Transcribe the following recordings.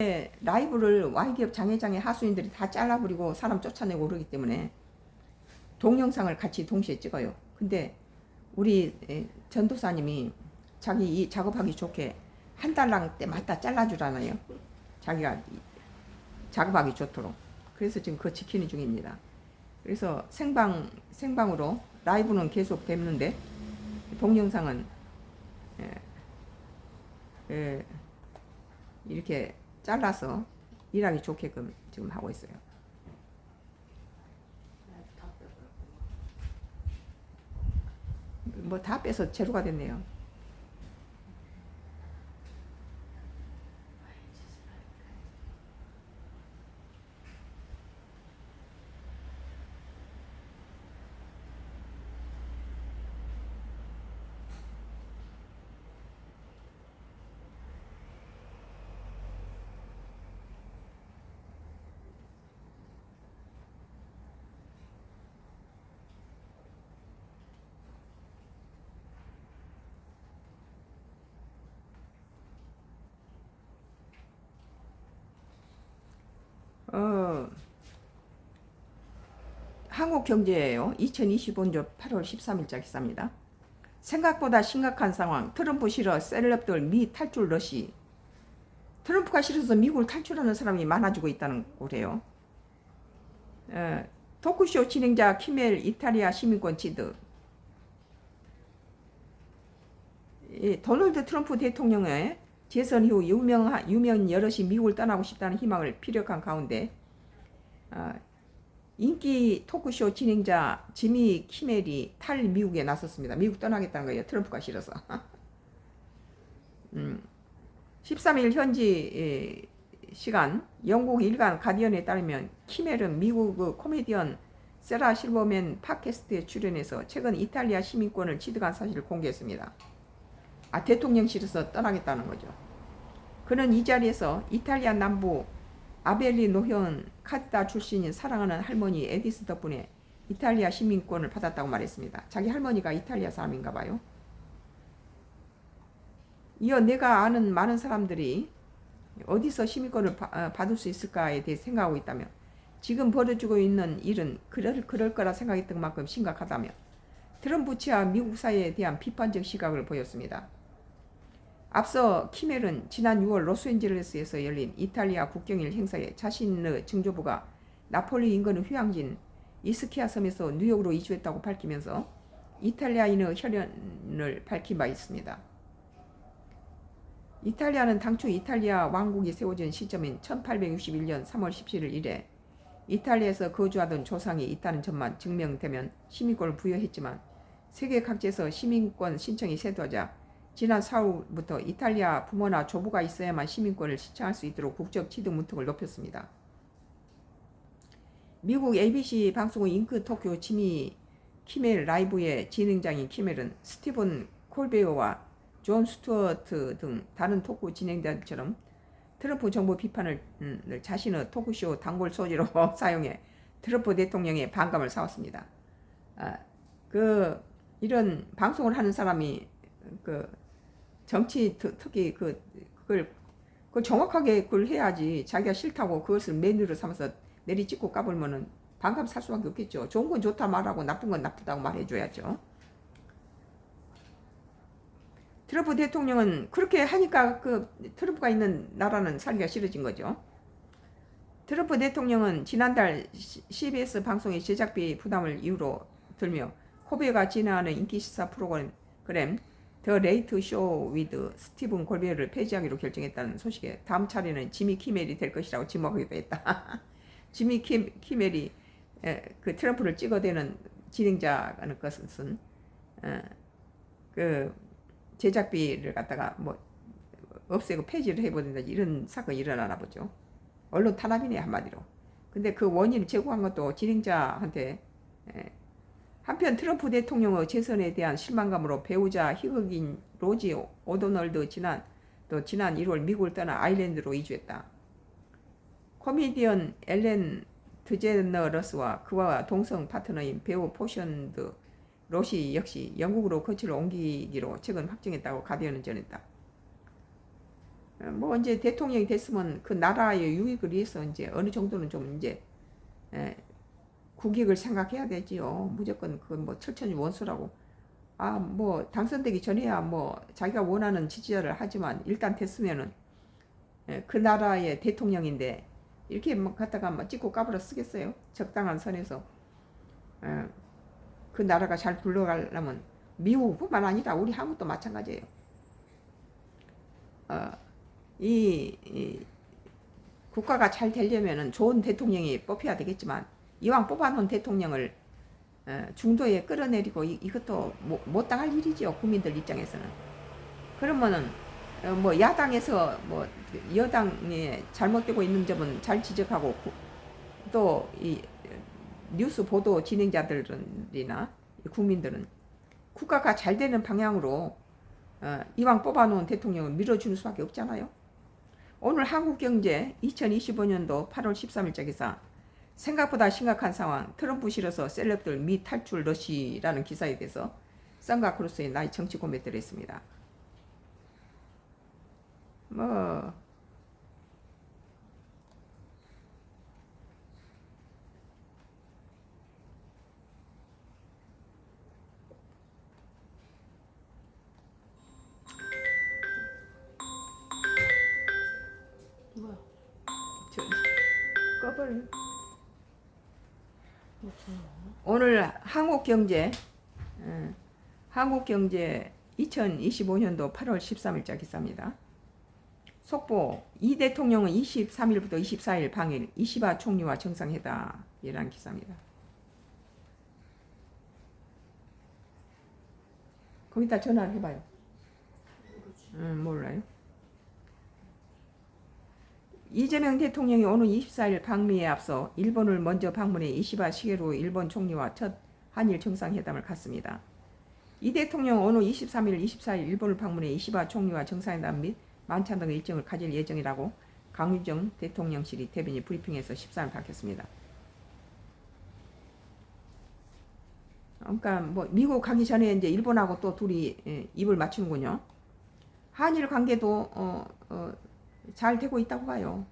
라이브를 Y기업 장회장의 하수인들이 다 잘라버리고 사람 쫓아내고 그러기 때문에 동영상을 같이 동시에 찍어요. 근데 우리 전도사님이 자기 이 작업하기 좋게 한 달랑 때마다 잘라주잖아요. 자기가 작업하기 좋도록. 그래서 지금 그거 지키는 중입니다. 그래서 생방으로 라이브는 계속 되는데 동영상은 이렇게 잘라서 일하기 좋게끔 지금 하고 있어요. 뭐 다 빼서 제로가 됐네요. 한국경제예요. 2025년 8월 13일자 기사입니다. 생각보다 심각한 상황. 트럼프 싫어 셀럽들 미 탈출 러시. 트럼프가 싫어서 미국을 탈출하는 사람이 많아지고 있다는 거래요. 토크쇼 진행자 키멜 이탈리아 시민권 취득. 도널드 트럼프 대통령의 재선 이후 유명 여럿이 미국을 떠나고 싶다는 희망을 피력한 가운데 인기 토크쇼 진행자 지미 키멜이 탈미국에 나섰습니다. 미국 떠나겠다는 거예요. 트럼프가 싫어서. 13일 현지 시간 영국 일간 가디언에 따르면 키멜은 미국 코미디언 세라 실버맨 팟캐스트에 출연해서 최근 이탈리아 시민권을 취득한 사실을 공개했습니다. 대통령 싫어서 떠나겠다는 거죠. 그는 이 자리에서 이탈리아 남부 아벨리 노현 카드다 출신인 사랑하는 할머니 에디스 덕분에 이탈리아 시민권을 받았다고 말했습니다. 자기 할머니가 이탈리아 사람인가 봐요. 이어 내가 아는 많은 사람들이 어디서 시민권을 받을 수 있을까에 대해 생각하고 있다며 지금 벌어지고 있는 일은 그럴 거라 생각했던 만큼 심각하다며 트럼프 치하 미국 사회에 대한 비판적 시각을 보였습니다. 앞서 키멜은 지난 6월 로스앤젤레스에서 열린 이탈리아 국경일 행사에 자신의 증조부가 나폴리 인근 휴양지인 이스키아 섬에서 뉴욕으로 이주했다고 밝히면서 이탈리아인의 혈연을 밝힌 바 있습니다. 이탈리아는 당초 이탈리아 왕국이 세워진 시점인 1861년 3월 17일 이래 이탈리아에서 거주하던 조상이 있다는 점만 증명되면 시민권을 부여했지만 세계 각지에서 시민권 신청이 쇄도하자 지난 4월부터 이탈리아 부모나 조부가 있어야만 시민권을 신청할 수 있도록 국적 취득 문턱을 높였습니다. 미국 ABC 방송의 잉크 토쿄 지미 키멜 라이브의 진행자인 키멜은 스티븐 콜베어와 존 스튜어트 등 다른 토크 진행자들처럼 트럼프 정부 비판을 자신의 토크쇼 단골 소재로 사용해 트럼프 대통령의 반감을 사왔습니다. 이런 방송을 하는 사람이 정치 특히 그걸 정확하게 그걸 해야지. 자기가 싫다고 그것을 메뉴로 삼아서 내리찍고 까불면은 반감 살 수밖에 없겠죠. 좋은 건 좋다 말하고 나쁜 건 나쁘다고 말해줘야죠. 트럼프 대통령은 그렇게 하니까 트럼프가 있는 나라는 살기가 싫어진 거죠. 트럼프 대통령은 지난달 CBS 방송의 제작비 부담을 이유로 들며 코베가 진행하는 인기 시사 프로그램 더 레이트 쇼 위드 스티븐 골베어를 폐지하기로 결정했다는 소식에 다음 차례는 지미 키멜이 될 것이라고 지목하기도 했다. 지미 키멜이 그 트럼프를 찍어대는 진행자라는 것은 제작비를 갖다가 뭐 없애고 폐지를 해버린다 이런 사건이 일어나나 보죠. 언론 탄압이네 한마디로. 근데 그 원인을 제공한 것도 진행자한테. 한편 트럼프 대통령의 재선에 대한 실망감으로 배우자 희극인 로지 오도널드 지난 1월 미국을 떠나 아일랜드로 이주했다. 코미디언 엘렌 드제너러스와 그와 동성 파트너인 배우 포션드 로시 역시 영국으로 거처를 옮기기로 최근 확정했다고 가디언은 전했다. 뭐 이제 대통령이 됐으면 그 나라의 유익을 위해서 이제 어느 정도는 좀 이제 국익을 생각해야 되지요. 무조건 그 뭐 철천지 원수라고. 뭐 당선되기 전에야 뭐 자기가 원하는 지지자를 하지만 일단 됐으면은 그 나라의 대통령인데 이렇게 뭐 갖다가 막 찍고 까불어 쓰겠어요? 적당한 선에서 그 나라가 잘 굴러가려면 미국뿐만 아니라 우리 한국도 마찬가지예요. 이 국가가 잘 되려면은 좋은 대통령이 뽑혀야 되겠지만 이왕 뽑아놓은 대통령을 중도에 끌어내리고 이것도 못 당할 일이지요. 국민들 입장에서는. 그러면은 뭐 야당에서 뭐 여당에 잘못되고 있는 점은 잘 지적하고 또 이 뉴스 보도 진행자들이나 국민들은 국가가 잘 되는 방향으로 이왕 뽑아놓은 대통령을 밀어주는 수밖에 없잖아요. 오늘 한국경제 2025년도 8월 13일자 기사 생각보다 심각한 상황 트럼프실에서 셀럽들 미 탈출 러시라는 기사에 대해서 썬과 크루스의 나의 정치 고민들을 했습니다. 뭐 뭐야? 꺼버려. 무슨 오늘 한국경제 2025년도 8월 13일자 기사입니다. 속보 이 대통령은 23일부터 24일 방일 이시바 총리와 정상회담이라는 기사입니다. 거기다 전화를 해봐요. 몰라요. 이재명 대통령이 오늘 24일 방미에 앞서 일본을 먼저 방문해 이시바 시게루 일본 총리와 첫 한일 정상회담을 갖습니다. 이 대통령은 오늘 23일, 24일 일본을 방문해 이시바 총리와 정상회담 및 만찬 등의 일정을 가질 예정이라고 강유정 대통령실이 대변인 브리핑에서 14일 밝혔습니다. 그러니까 뭐 미국 가기 전에 이제 일본하고 또 둘이 입을 맞추는군요. 한일 관계도 잘 되고 있다고 봐요.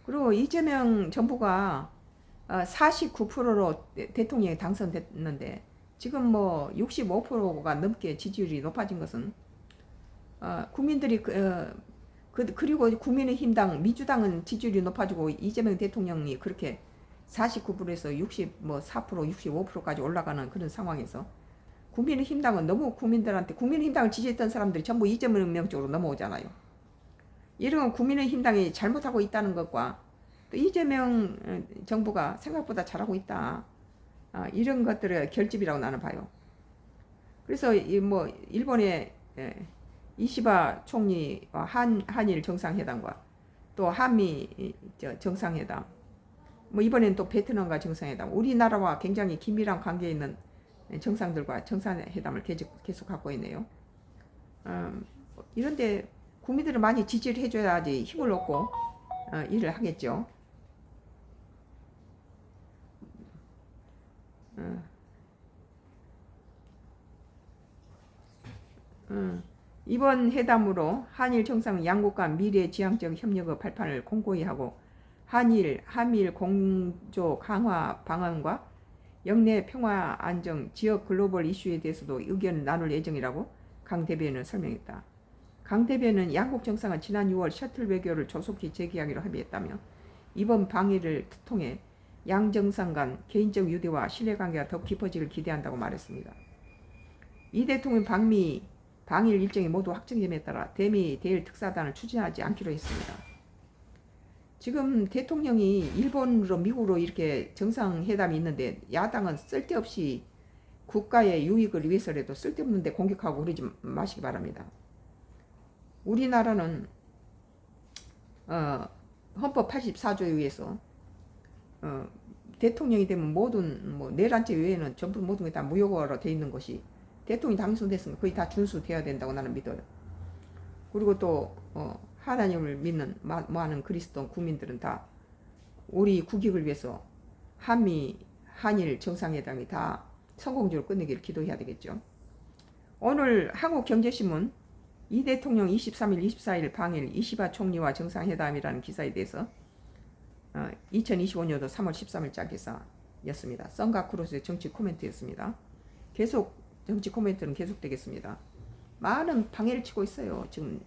그리고 이재명 정부가 49%로 대통령이 당선됐는데 지금 뭐 65%가 넘게 지지율이 높아진 것은 국민들이 그리고 국민의힘당 민주당은 지지율이 높아지고 이재명 대통령이 그렇게 49%에서 64%, 65%까지 올라가는 그런 상황에서 국민의힘당은 너무 국민의힘당을 지지했던 사람들이 전부 이재명 쪽으로 넘어오잖아요. 이런 국민의힘당이 잘못하고 있다는 것과 또 이재명 정부가 생각보다 잘하고 있다. 이런 것들의 결집이라고 나는 봐요. 그래서 뭐 일본의 이시바 총리와 한일 정상회담과 또 한미 정상회담, 뭐 이번엔 또 베트남과 정상회담, 우리나라와 굉장히 긴밀한 관계에 있는 정상들과 정상회담을 계속 갖고 있네요. 이런데 국민들을 많이 지지를 해줘야지 힘을 얻고 일을 하겠죠. 이번 회담으로 한일 정상 양국 간 미래 지향적 협력의 발판을 공고히 하고 한미일 공조 강화 방안과 영내 평화 안정 지역 글로벌 이슈에 대해서도 의견을 나눌 예정이라고 강 대변인은 설명했다. 강 대변인은 양국 정상은 지난 6월 셔틀 외교를 조속히 재개하기로 합의했다며 이번 방위를 통해 양 정상 간 개인적 유대와 신뢰관계가 더 깊어지길 기대한다고 말했습니다. 이 대통령 방일 일정이 모두 확정됨에 따라 대미 대일 특사단을 추진하지 않기로 했습니다. 지금 대통령이 일본으로 미국으로 이렇게 정상회담이 있는데 야당은 쓸데없이 국가의 유익을 위해서라도 쓸데없는데 공격하고 그러지 마시기 바랍니다. 우리나라는 헌법 84조에 의해서 대통령이 되면 모든 뭐 내란죄 외에는 전부 모든 게 다 무효로 돼 있는 것이 대통령이 당선됐으면 거의 다 준수돼야 된다고 나는 믿어요. 그리고 또 하나님을 믿는 많은 그리스도 국민들은 다 우리 국익을 위해서 한일 정상회담이 다 성공적으로 끝내기를 기도해야 되겠죠. 오늘 한국경제신문 이 대통령 23일, 24일 방일 이시바 총리와 정상회담이라는 기사에 대해서 2025년도 3월 13일자 기사였습니다. 썬가크로스의 정치 코멘트였습니다. 계속 정치 코멘트는 계속되겠습니다. 많은 방해를 치고 있어요. 지금